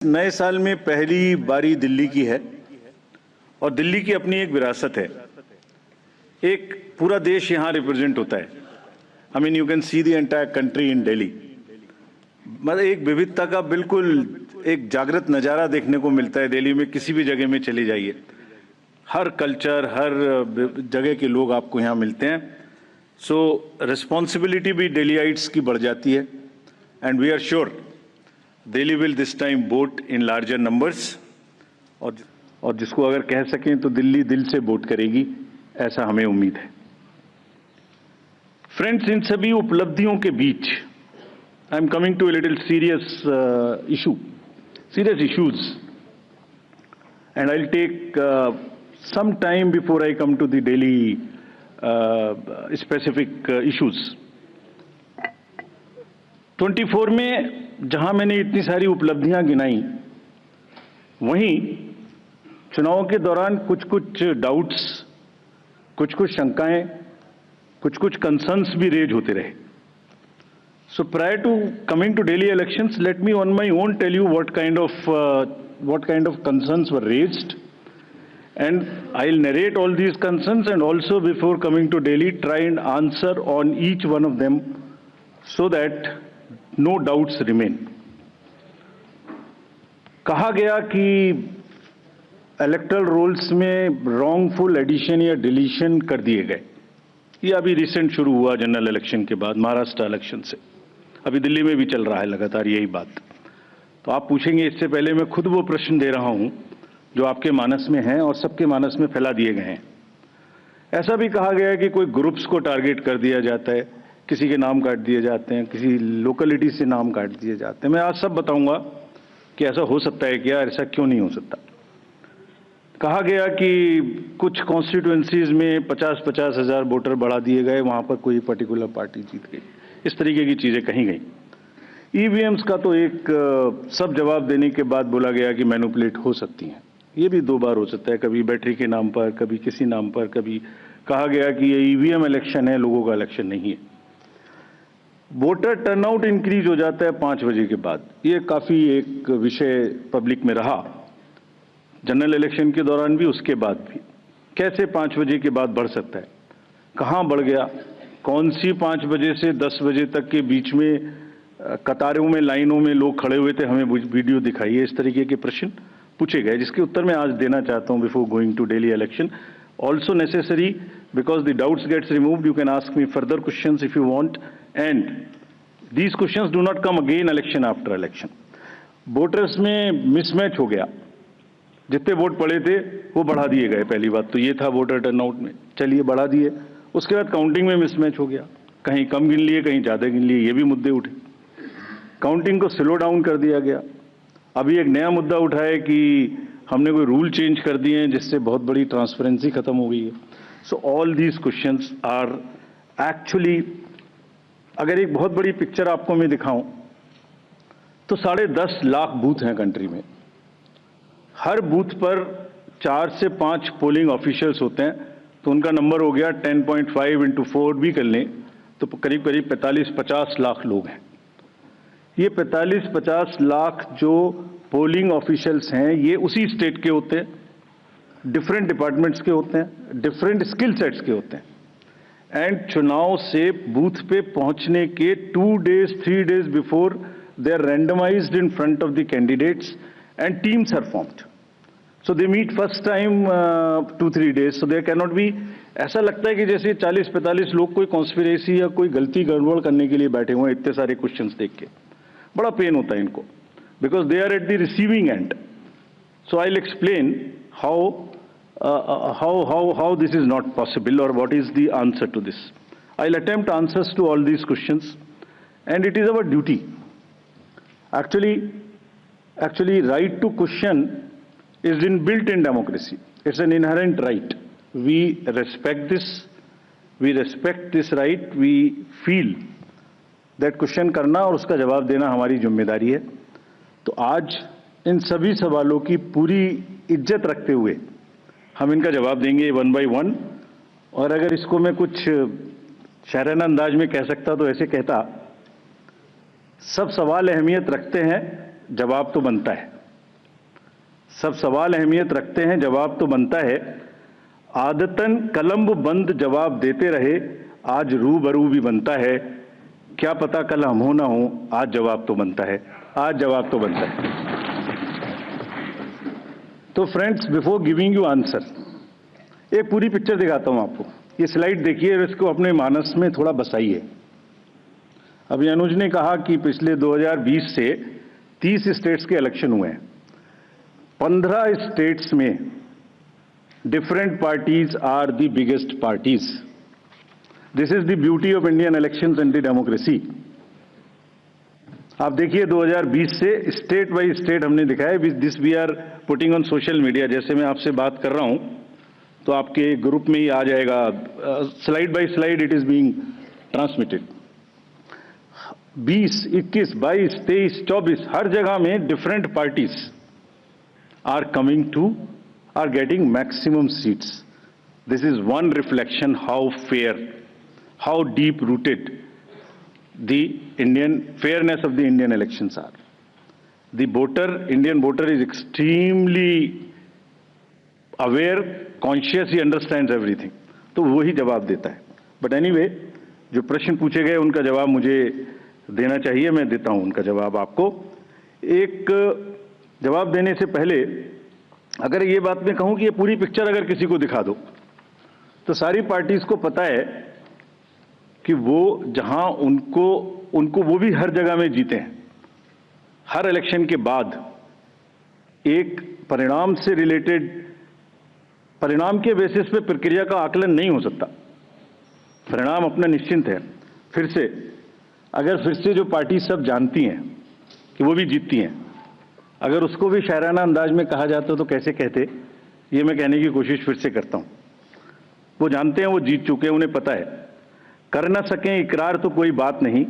नए साल में पहली बारी दिल्ली की है और दिल्ली की अपनी एक विरासत है। एक पूरा देश यहाँ रिप्रेजेंट होता है। I mean you can see the entire country in Delhi. मतलब एक विविधता का बिल्कुल एक जागृत नज़ारा देखने को मिलता है दिल्ली में। किसी भी जगह में चले जाइए, हर कल्चर, हर जगह के लोग आपको यहाँ मिलते हैं। सो रिस्पॉन्सिबिलिटी भी दिल्लीइट्स की बढ़ जाती है and we are sure Delhi will this time vote in larger numbers. और जिसको अगर कह सकें तो दिल्ली दिल से वोट करेगी, ऐसा हमें उम्मीद है। फ्रेंड्स, इन सभी उपलब्धियों के बीच I am coming to a little serious issues and I will take some time before I come to the Delhi specific issues। 24 में जहां मैंने इतनी सारी उपलब्धियां गिनाई, वहीं चुनाव के दौरान कुछ डाउट्स, कुछ शंकाएं, कुछ कंसर्न्स भी रेज होते रहे। So prior to coming to Delhi elections, let me on my own tell you what kind of concerns were raised, and I'll narrate all these concerns and also before coming to Delhi try and answer on each one of them so that no doubts remain। कहा गया कि electoral rolls में wrongful addition या deletion कर दिए गए। ये अभी रिसेंट शुरू हुआ जनरल इलेक्शन के बाद, महाराष्ट्र इलेक्शन से। अभी दिल्ली में भी चल रहा है लगातार यही बात। तो आप पूछेंगे, इससे पहले मैं खुद वो प्रश्न दे रहा हूं जो आपके मानस में हैं और सबके मानस में फैला दिए गए हैं। ऐसा भी कहा गया है कि कोई ग्रुप्स को टारगेट कर दिया जाता है, किसी के नाम काट दिए जाते हैं, किसी लोकेलिटी से नाम काट दिए जाते हैं। मैं आज सब बताऊंगा कि ऐसा हो सकता है क्या, ऐसा क्यों नहीं हो सकता। कहा गया कि कुछ कॉन्स्टिट्यूएंसीज में 50-50 हज़ार वोटर बढ़ा दिए गए, वहां पर कोई पर्टिकुलर पार्टी जीत गई, इस तरीके की चीजें कही गई। ईवीएम्स का तो एक सब जवाब देने के बाद बोला गया कि मैनिपुलेट हो सकती हैं। ये भी 2 बार हो सकता है, कभी बैटरी के नाम पर, कभी किसी नाम पर। कभी कहा गया कि ये ईवीएम इलेक्शन है, लोगों का इलेक्शन नहीं है। वोटर टर्नआउट इंक्रीज हो जाता है 5 बजे के बाद। ये काफी एक विषय पब्लिक में रहा, जनरल इलेक्शन के दौरान भी, उसके बाद भी। कैसे 5 बजे के बाद बढ़ सकता है, कहां बढ़ गया, कौन सी 5 बजे से 10 बजे तक के बीच में कतारों में, लाइनों में लोग खड़े हुए थे, हमें वीडियो दिखाइए। इस तरीके के प्रश्न पूछे गए, जिसके उत्तर मैं आज देना चाहता हूं before going to Delhi election. Also necessary because the doubts gets removed, you can ask me further questions if you want, and these questions do not come again election after election. Voters में mismatch हो गया, जितने vote पड़े थे वो बढ़ा दिए गए। पहली बात तो ये था वोटर टर्नआउट में, चलिए बढ़ा दिए। उसके बाद काउंटिंग में मिसमैच हो गया, कहीं कम गिन लिए, कहीं ज्यादा गिन लिए, ये भी मुद्दे उठे। काउंटिंग को स्लो डाउन कर दिया गया। अभी एक नया मुद्दा उठा है कि हमने कोई रूल चेंज कर दिए हैं जिससे बहुत बड़ी ट्रांसपेरेंसी खत्म हो गई है। So all these questions are actually, अगर एक बहुत बड़ी पिक्चर आपको मैं दिखाऊं तो 10.5 लाख बूथ हैं कंट्री में। हर बूथ पर 4 से 5 पोलिंग ऑफिशियल्स होते हैं, तो उनका नंबर हो गया 10.5 × 4 भी कर लें तो करीब 45-50 लाख लोग हैं। ये 45-50 लाख जो पोलिंग ऑफिशियल्स हैं, ये उसी स्टेट के होते हैं, डिफरेंट डिपार्टमेंट्स के होते हैं, डिफरेंट स्किल सेट्स के होते हैं। एंड चुनाव से बूथ पे पहुंचने के 2 days 3 days before they are randomised in front of the candidates and teams are formed. So they meet first time 2-3 days, so there can not be. ऐसा लगता है कि जैसे 40-45 लोग कोई कॉन्स्पिरेसी या कोई गलती गड़बड़ करने के लिए बैठे हुए हैं, इतने सारे क्वेश्चंस देख के। बड़ा पेन होता है इनको, because they are at the receiving end. So I will explain how this is not possible or what is the answer to this. I'll attempt answers to all these questions, and it is our duty. Actually, right to question is inbuilt in democracy. It's an inherent right. We respect this right. We feel that question करना और उसका जवाब देना हमारी जिम्मेदारी है। तो आज इन सभी सवालों की पूरी इज्जत रखते हुए हम इनका जवाब देंगे 1 by 1। और अगर इसको मैं कुछ शायराना अंदाज में कह सकता तो ऐसे कहता, सब सवाल अहमियत रखते हैं, जवाब तो बनता है। सब सवाल अहमियत रखते हैं, जवाब तो बनता है। आदतन कलम बंद जवाब देते रहे, आज रूबरू भी बनता है। क्या पता कल हम हो ना हो, आज जवाब तो बनता है, आज जवाब तो बनता है। तो friends, before giving you answer, एक पूरी पिक्चर दिखाता हूं आपको। ये स्लाइड देखिए और इसको अपने मानस में थोड़ा बसाइए। अभी अनुज ने कहा कि पिछले 2020 से 30 स्टेट्स के इलेक्शन हुए हैं। 15 स्टेट्स में different parties are the biggest parties. This is the beauty of Indian elections and the democracy. आप देखिए 2020 से स्टेट बाय स्टेट हमने दिखाया। This we are putting on social media. जैसे मैं आपसे बात कर रहा हूं तो आपके ग्रुप में ही आ जाएगा, slide by slide it is being transmitted. 20, 21, 22, 23, 24 हर जगह में different parties are coming to, are getting maximum seats. This is one reflection how fair, how deep rooted the Indian fairness of the Indian elections are. The voter, Indian voter is extremely aware, conscious, he understands everything. तो वही जवाब देता है। But anyway, जो प्रश्न पूछे गए उनका जवाब मुझे देना चाहिए, मैं देता हूं उनका जवाब आपको। एक जवाब देने से पहले अगर ये बात मैं कहूं कि ये पूरी पिक्चर अगर किसी को दिखा दो तो सारी पार्टीज को पता है कि वो जहां उनको वो भी हर जगह में जीते हैं। हर इलेक्शन के बाद एक परिणाम से रिलेटेड, परिणाम के बेसिस पे प्रक्रिया का आकलन नहीं हो सकता। परिणाम अपना निश्चिंत है। फिर से जो पार्टी सब जानती हैं कि वो भी जीतती हैं, अगर उसको भी शायराना अंदाज में कहा जाता तो कैसे कहते, ये मैं कहने की कोशिश फिर से करता हूं। वो जानते हैं, वो जीत चुके हैं, उन्हें पता है। कर न सकें इकरार तो कोई बात नहीं,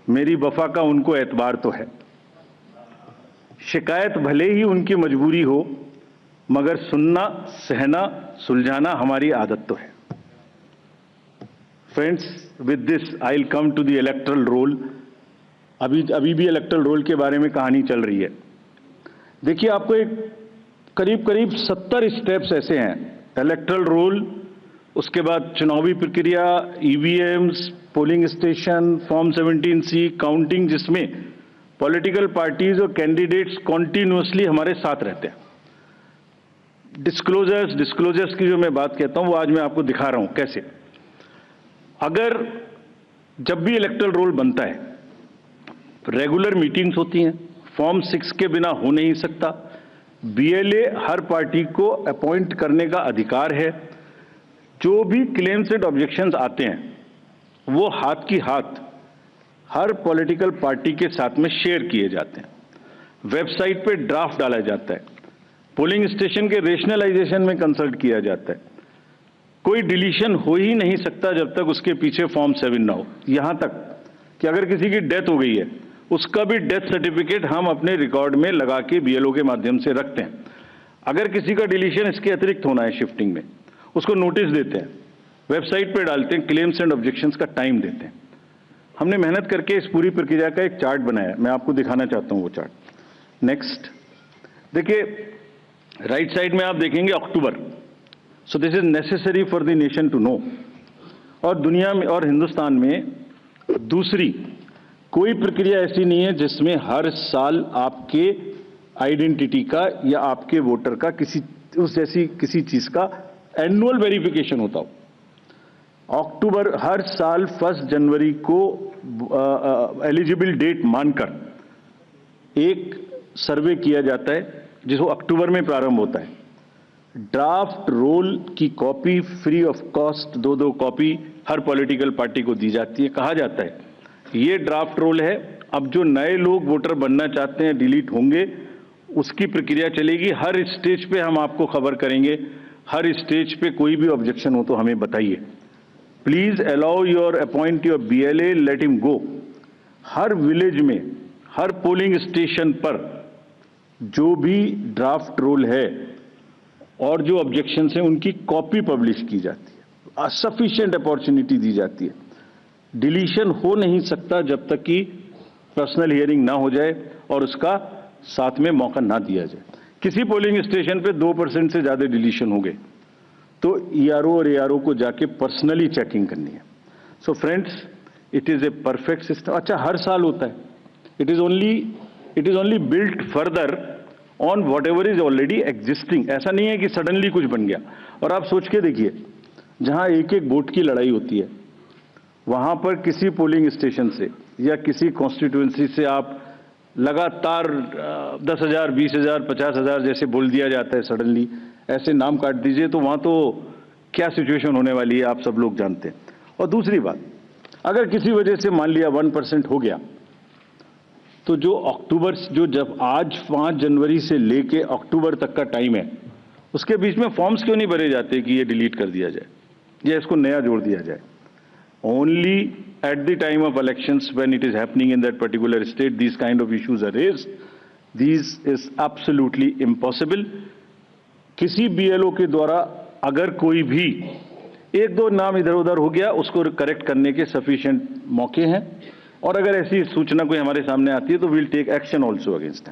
मेरी वफा का उनको एतबार तो है। शिकायत भले ही उनकी मजबूरी हो, मगर सुनना, सहना, सुलझाना हमारी आदत तो है। Friends, with this I will come to the electoral roll. अभी भी इलेक्टोरल रोल के बारे में कहानी चल रही है। देखिए, आपको एक करीब 70 स्टेप्स ऐसे हैं। इलेक्टोरल रोल, उसके बाद चुनावी प्रक्रिया, EVMs, polling station, form 17C, counting, जिसमें पॉलिटिकल पार्टीज और कैंडिडेट्स कॉन्टिन्यूसली हमारे साथ रहते हैं। डिस्क्लोजर्स की जो मैं बात कहता हूं वो आज मैं आपको दिखा रहा हूं कैसे। अगर जब भी इलेक्टोरल रोल बनता है, रेगुलर मीटिंग्स होती हैं, फॉर्म 6 के बिना हो नहीं सकता। बीएलए हर पार्टी को अपॉइंट करने का अधिकार है। जो भी क्लेम्स एंड ऑब्जेक्शंस आते हैं वो हाथ की हाथ हर पॉलिटिकल पार्टी के साथ में शेयर किए जाते हैं। वेबसाइट पे ड्राफ्ट डाला जाता है। पोलिंग स्टेशन के रेशनलाइजेशन में कंसल्ट किया जाता है। कोई डिलीशन हो ही नहीं सकता जब तक उसके पीछे फॉर्म 7 ना हो। यहां तक कि अगर किसी की डेथ हो गई है, उसका भी डेथ सर्टिफिकेट हम अपने रिकॉर्ड में लगा के बीएलओ के माध्यम से रखते हैं। अगर किसी का डिलीशन इसके अतिरिक्त होना है शिफ्टिंग में, उसको नोटिस देते हैं, वेबसाइट पे डालते हैं, क्लेम्स एंड ऑब्जेक्शंस का टाइम देते हैं। हमने मेहनत करके इस पूरी प्रक्रिया का एक चार्ट बनाया, मैं आपको दिखाना चाहता हूं वो चार्ट। नेक्स्ट देखिए, राइट साइड में आप देखेंगे अक्टूबर। So this is necessary for the nation to know. और दुनिया में और हिंदुस्तान में दूसरी कोई प्रक्रिया ऐसी नहीं है जिसमें हर साल आपके आइडेंटिटी का या आपके वोटर का किसी चीज का एनुअल वेरिफिकेशन होता हो। अक्टूबर हर साल 1 जनवरी को एलिजिबल डेट मानकर एक सर्वे किया जाता है जिसको अक्टूबर में प्रारंभ होता है। ड्राफ्ट रोल की copy free of cost 2 copy her political party को दी जाती है। कहा जाता है ये ड्राफ्ट रोल है, अब जो नए लोग वोटर बनना चाहते हैं डिलीट होंगे, उसकी प्रक्रिया चलेगी। हर स्टेज पे हम आपको खबर करेंगे। हर स्टेज पे कोई भी ऑब्जेक्शन हो तो हमें बताइए। Please allow your appoint your BLA, let him go. हर विलेज में, हर पोलिंग स्टेशन पर जो भी ड्राफ्ट रोल है और जो ऑब्जेक्शन है उनकी कॉपी पब्लिश की जाती है। सफिशिएंट अपॉर्चुनिटी दी जाती है। डिलीशन हो नहीं सकता जब तक कि पर्सनल हियरिंग ना हो जाए और उसका साथ में मौका ना दिया जाए। किसी पोलिंग स्टेशन पे 2% से ज्यादा डिलीशन हो गए तो ईआरओ और एआरओ को जाके पर्सनली चेकिंग करनी है। So friends, it is a perfect system. अच्छा, हर साल होता है। It is only built further on what ever is already existing. ऐसा नहीं है कि सडनली कुछ बन गया। और आप सोच के देखिए, जहां एक एक वोट की लड़ाई होती है, वहां पर किसी पोलिंग स्टेशन से या किसी कॉन्स्टिट्यूएंसी से आप लगातार 10,000, 20,000, 50,000 जैसे बोल दिया जाता है, सडनली ऐसे नाम काट दीजिए, तो वहां तो क्या सिचुएशन होने वाली है आप सब लोग जानते हैं। और दूसरी बात, अगर किसी वजह से मान लिया 1% हो गया, तो जो जब आज 5 जनवरी से लेके अक्टूबर तक का टाइम है, उसके बीच में फॉर्म्स क्यों नहीं भरे जाते कि ये डिलीट कर दिया जाए या इसको नया जोड़ दिया जाए? Only at the time of elections, when it is happening in that particular state, these kind of issues are raised. These is absolutely impossible. किसी BLO के द्वारा अगर कोई भी 1-2 नाम इधर उधर हो गया, उसको करेक्ट करने के सफिशिएंट मौके हैं, और अगर ऐसी सूचना कोई हमारे सामने आती है तो we'll take action also against them.